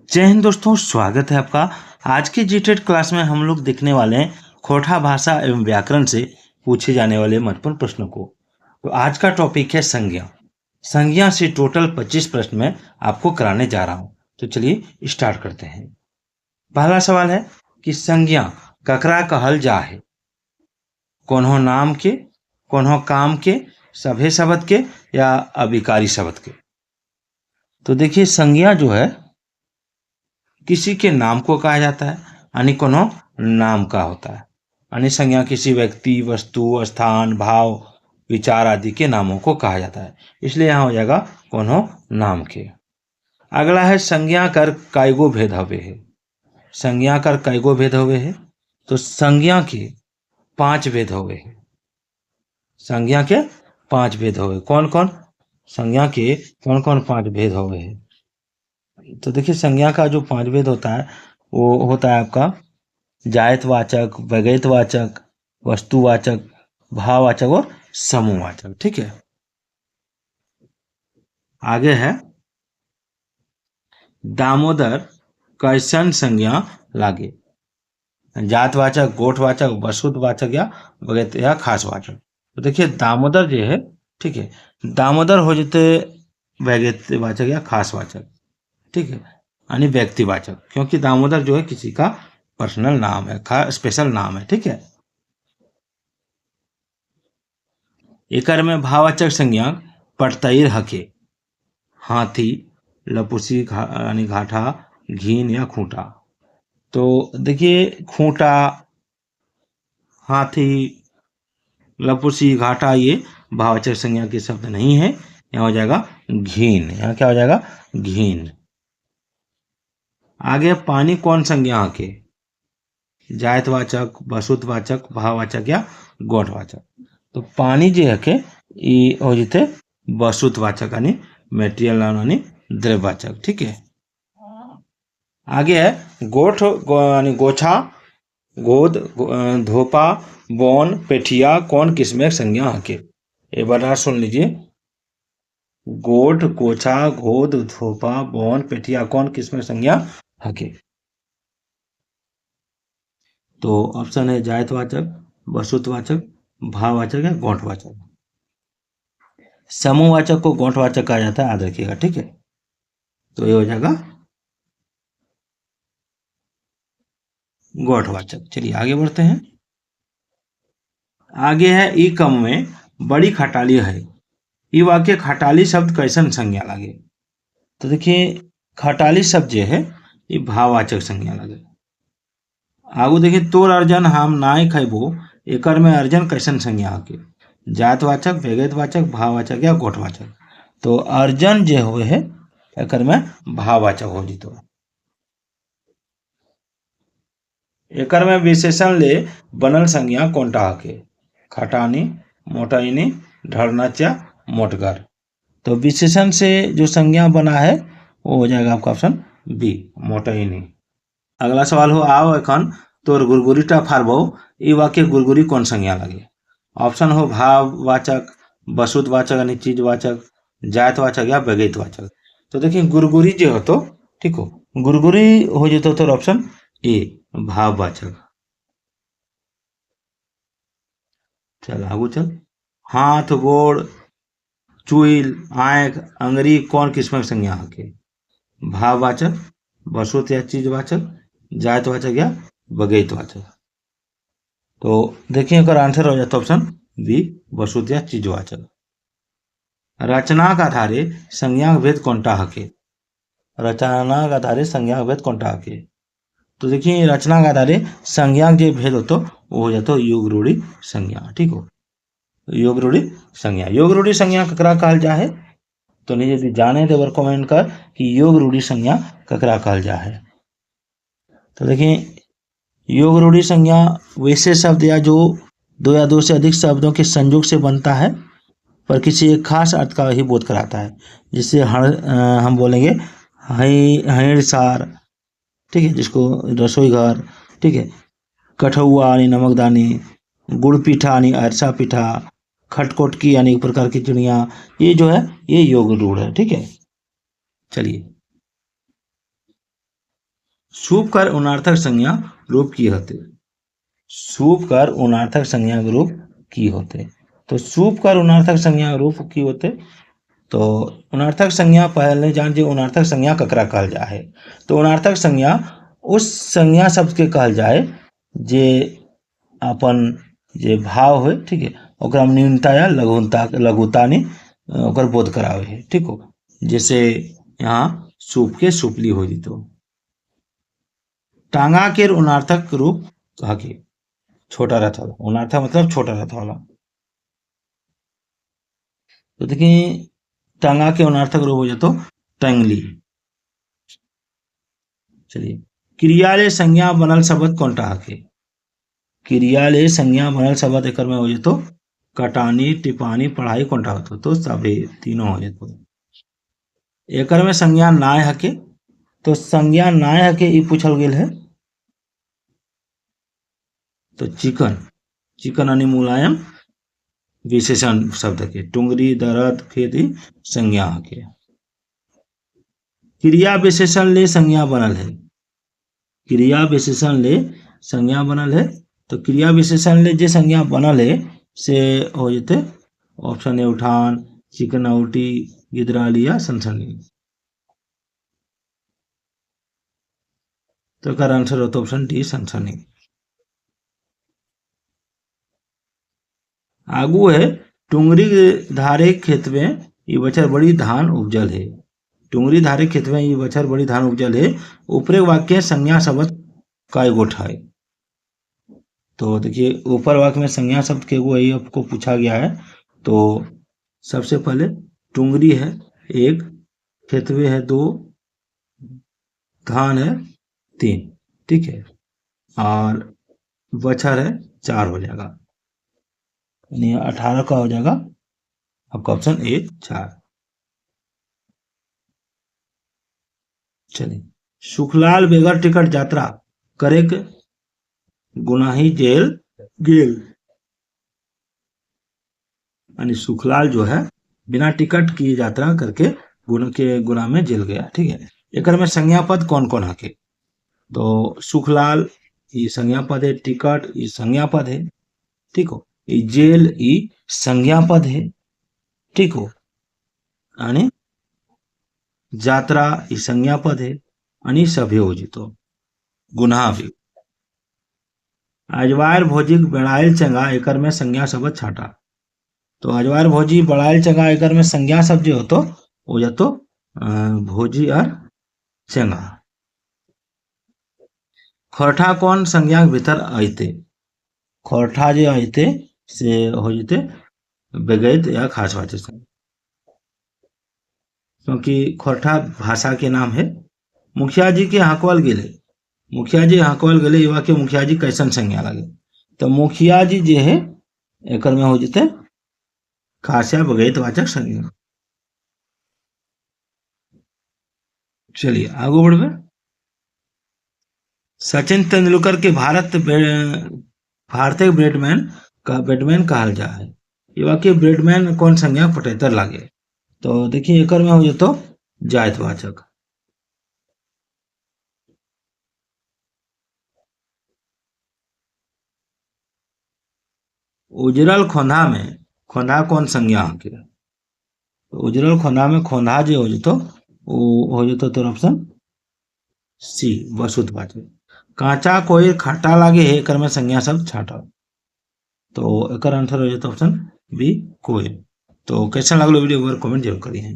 जय हिंद दोस्तों, स्वागत है आपका। आज की जीटेट क्लास में हम लोग देखने वाले हैं खोटा भाषा एवं व्याकरण से पूछे जाने वाले महत्वपूर्ण प्रश्नों को। तो आज का टॉपिक है संज्ञा। संज्ञा से टोटल 25 प्रश्न में आपको कराने जा रहा हूं। तो चलिए स्टार्ट करते हैं। पहला सवाल है कि संज्ञा ककरा कहल जा है? कोन्हो नाम के, कोन्हो काम के, सभे शब्द के या अभिकारी शब्द के? तो देखिए, संज्ञा जो है किसी के नाम को कहा जाता है, यानी कोनो नाम का होता है। यानी संज्ञा किसी व्यक्ति, वस्तु, स्थान, भाव, विचार आदि के नामों को कहा जाता है, इसलिए यहाँ हो जाएगा कोनो नाम के। अगला है संज्ञा कर कायगो भेद हवे है। संज्ञा कर कायगो भेद हवे है? तो संज्ञा के 5 भेद हवे है। संज्ञा के 5 भेद हवे। कौन कौन संज्ञा के कौन कौन 5 भेद हवे है? तो देखिए, संज्ञा का जो 5 भेद होता है वो होता है आपका जायतवाचक, वैगयतवाचक, वस्तुवाचक, भाववाचक और समूहवाचक। ठीक है। आगे है दामोदर कैसन संज्ञा लागे? जातवाचक, गोठवाचक, वस्तुवाचक या वगैरह या खासवाचक। तो देखिए, दामोदर जो है, ठीक है, दामोदर हो जाते वैगयतवाचक या खासवाचक। ठीक है, यानी व्यक्तिवाचक, क्योंकि दामोदर जो है किसी का पर्सनल नाम है, स्पेशल नाम है। ठीक है। एकर में भाववाचक संज्ञा पटतैर हके। हाथी, लपुसी यानी घाटा, घीन या खूंटा। तो देखिए, खूंटा, हाथी, लपुसी, घाटा ये भाववाचक संज्ञा के शब्द नहीं है। यहाँ हो जाएगा घीन। यहाँ क्या हो जाएगा? घीन। आगे पानी कौन संज्ञा के? जायतवाचक, वस्तुवाचक, भाववाचक या गोठवाचक। तो पानी जो है के ये हो जाते वस्तुवाचक, यानी मेटेरियल नाउन यानी द्रव्यवाचक। ठीक है। आगे है गोठ यानी गोछा, गोद, धोपा, बौन, पेठिया कौन किसमें संज्ञा हके? एक बार सुन लीजिए। गोठ, गोछा, गोद, धोपा, बौन, पेठिया कौन किसमें संज्ञा हके? तो ऑप्शन है जायतवाचक, वस्तुवाचक, भाववाचक या गोठवाचक। समूहवाचक को गोठवाचक कहा जाता है, याद रखिएगा। ठीक है। तो ये हो जाएगा गोठवाचक। चलिए आगे बढ़ते हैं। आगे है ई कम में बड़ी खटाली है। ई वाक्य खटाली शब्द कैसन संज्ञा लगे? तो देखिए, खटाली शब्द जो है ये भाववाचक संज्ञा लगे। आगू देखिए, तोर अर्जन हम नाय खैबो, एकर में अर्जन कैसन संज्ञा हके? जातवाचक, वैगयतवाचक, भाववाचक या गोठवाचक। तो अर्जन जो हुए है एकर में भाववाचक हो जी। तो एकर में विशेषण ले बनल संज्ञा कोनटा हके? खटानी, मोटैनी, ढरनच या मोटगर। तो विशेषण से जो संज्ञा बना है वो हो जाएगा आपका ऑप्शन बी, मोटैनी। अगला सवाल हो आओ एखन तोर गुरगुरीटा फाड़बो, ई वाक्य गुरगुरी कौन संज्ञा लगे? ऑप्शन हो भाववाचक, वस्तुवाचक यानी चीजवाचक, जायतवाचक या वैगयतवाचक। तो देखिए, गुरगुरी जो हो तो ठीक हो, गुरगुरी हो जाता तो ऑप्शन ए, भाववाचक। चल आगू चल। हाथ, गोड़, चुईल, आंख, अंगरी कौन किस्म संज्ञा हके? भाववाचक, वस्तु या चीजवाचक, जायतवाचक या वैगयतवाचक। तो देखिए, अगर आंसर हो जाता ऑप्शन बी, वस्तु या चीजवाचक। रचना का आधारे संज्ञा भेद कोनटा हके? रचना का आधारे संज्ञा भेद कोनटा हके? तो देखिए, रचना के आधारे संज्ञा जो भेद होतो वो हो जाता योग रूढ़ी संज्ञा। ठीक हो, योग रूढ़ी संज्ञा। योग रूढ़ी संज्ञा ककरा कहल जा है? तो नहीं यदि जाने तो कमेंट कर कि योग रूढ़ी संज्ञा ककरा कहल जा है। तो देखिए, योग रूढ़ी संज्ञा वैसे शब्द या जो दो या दो से अधिक शब्दों के संयोग से बनता है पर किसी एक खास अर्थ का ही बोध कराता है। जिससे हम बोलेंगे हंसार, ठीक है, जिसको रसोई घर, ठीक है, कठौआ यानी नमकदानी, गुड़ पीठा यानी अरसा पीठा, खटकोटकी यानी एक प्रकार की चिड़िया, ये जो है ये योग रूढ़ है। ठीक है। चलिए सूप कर उनार्थक संज्ञा रूप की होते। सूप कर उनार्थक संज्ञा रूप की होते। तो सूप कर उनार्थक संज्ञा रूप की होते। तो उनार्थक संज्ञा पहले जान जे उनार्थक संज्ञा ककरा कहल जा है। तो उनार्थक संज्ञा उस संज्ञा शब्द के कहल जाए जे अपन जे भाव हो, ठीक है, ओकरा में न्यूनता या लघुता ने ओकर बोध करावे है, ठीक हो। जैसे यहाँ सूप के सुपली हो जितो। टांगा के उनार्थक रूप कहा के छोटा रथ वाला, उनार्थक मतलब छोटा रथ वाला। तो देखिए टांगा के अनार्थक रूप हो जाए तो टंगली। चलिए क्रिया ले संज्ञा बनल शब्द कौन टा के। क्रिया ले संज्ञा बनल शब्द एक में हो जाए तो कटानी टिपानी पढ़ाई कौन टा होतो। तो सभी तीनों हो जाते। एक में संज्ञा नाय हके। तो संज्ञा नाय हके ये पूछल गेल है। तो चिकन, चिकन यानी मुलायम विशेषण शब्द के टुंगरी दर्द खेती संज्ञा के। क्रिया विशेषण ले संज्ञा बनल है। क्रिया विशेषण ले संज्ञा बनल है। तो क्रिया विशेषण ले जे संज्ञा बनल है से हो जाते ऑप्शन ए उठान, चिकनौटी, गिदराली या सनसनी। तो का आंसर होता ऑप्शन डी सनसनी। आगू है टुंगरी धारे खेत में ये बचर बड़ी धान उपजल है। टुंगरी धारे खेत में ये बचर बड़ी धान उपजल है। ऊपरे वाक्य संज्ञा शब्द का एगो है। तो देखिए ऊपर वाक्य में संज्ञा शब्द के वो यही आपको पूछा गया है। तो सबसे पहले टुंगरी है एक, खेतवे है दो, धान है तीन, ठीक है, और बछर है चार हो जाएगा, यानी 18 का हो जाएगा आपका ऑप्शन ए 4। चलिए सुखलाल बेगर टिकट यात्रा करे के गुनाही जेल गेल। यानी सुखलाल जो है बिना टिकट की यात्रा करके गुना में जेल गया, ठीक है। एक में संज्ञा पद कौन कौन है के। तो सुखलाल ये संज्ञा पद है, टिकट ये संज्ञा पद है, ठीक हो, ये जेल ये संज्ञा पद है, ठीक हो, यानी यात्रा ये संज्ञा पद है, यानी सभी हो जितो गुनाह भी। अजवार भोजी बेड़ाइल चंगा एकर में संज्ञा शब्द छाटा। तो अजवार भोजी बड़ाइल चंगा एकर में संज्ञा शब्द जो होतो वो जातो भोजी और चंगा। खोरठा कौन संज्ञा के भीतर आते। खोरठा जो आते से हो जाते बेगैत या खासवाचक संज्ञा, क्योंकि खोरठा भाषा के नाम है। मुखिया जी के हकवल गेले, मुखिया जी हकवल गेले युवा के मुखिया जी कैसन संज्ञा लगे। तो मुखिया जी जो है एक में हो जाते खास या बगैत वाचक संज्ञा। चलिए आगे बढ़वे। सचिन तेंदुलकर के भारतीय बैटमैन कहल जा है। ये वाक्य बैटमैन कौन संज्ञा पटेतर लागे। तो देखिए एक में हो जाए तो जायतवाचक। उजरल खोंधा में खोंधा कौन संज्ञा के। तो उजरल खोंधा में खोंधा जो हो जातो वो हो जातो तो ऑप्शन सी वसुतवाचक। कांचा कोई खाटा लागे है एकर में संज्ञा शब्द छाटा। तो एक आंसर हो जाता ऑप्शन बी कोई। तो कैसा लगलो वीडियो कमेंट जरूर करिए।